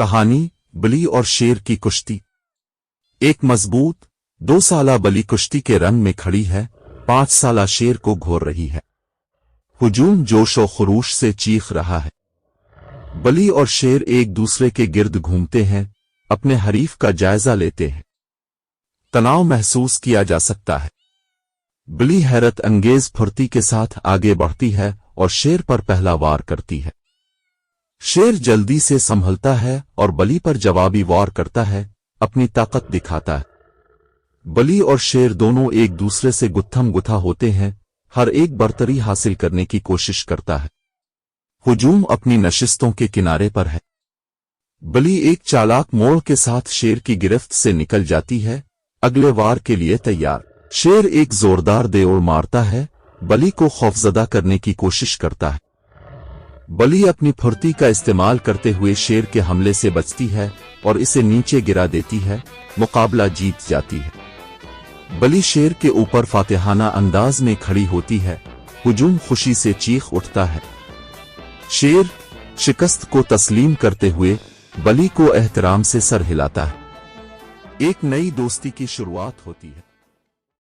कहानी बली और शेर की कुश्ती। एक मजबूत 2 साला बली कुश्ती के रंग में खड़ी है, 5 साला शेर को घोर रही है। हुजूम जोश और खरूश से चीख रहा है। बली और शेर एक दूसरे के गिर्द घूमते हैं, अपने हरीफ का जायजा लेते हैं। तनाव महसूस किया जा सकता है। बली हैरत अंगेज फुर्ती के साथ आगे बढ़ती है और शेर पर पहला वार करती है। शेर जल्दी से संभलता है और बली पर जवाबी वार करता है, अपनी ताकत दिखाता है। बली और शेर दोनों एक दूसरे से गुत्थम गुथा होते हैं, हर एक बरतरी हासिल करने की कोशिश करता है। हुजूम अपनी नशिस्तों के किनारे पर है। बली एक चालाक मोड़ के साथ शेर की गिरफ्त से निकल जाती है, अगले वार के लिए तैयार। शेर एक जोरदार देओड़ मारता है, बली को खौफजदा करने की कोशिश करता है। बली अपनी फुर्ती का इस्तेमाल करते हुए शेर के हमले से बचती है और इसे नीचे गिरा देती है, मुकाबला जीत जाती है। बली शेर के ऊपर फातिहाना अंदाज में खड़ी होती है, हुजूम खुशी से चीख उठता है। शेर शिकस्त को तस्लीम करते हुए बली को एहतराम से सर हिलाता है। एक नई दोस्ती की शुरुआत होती है।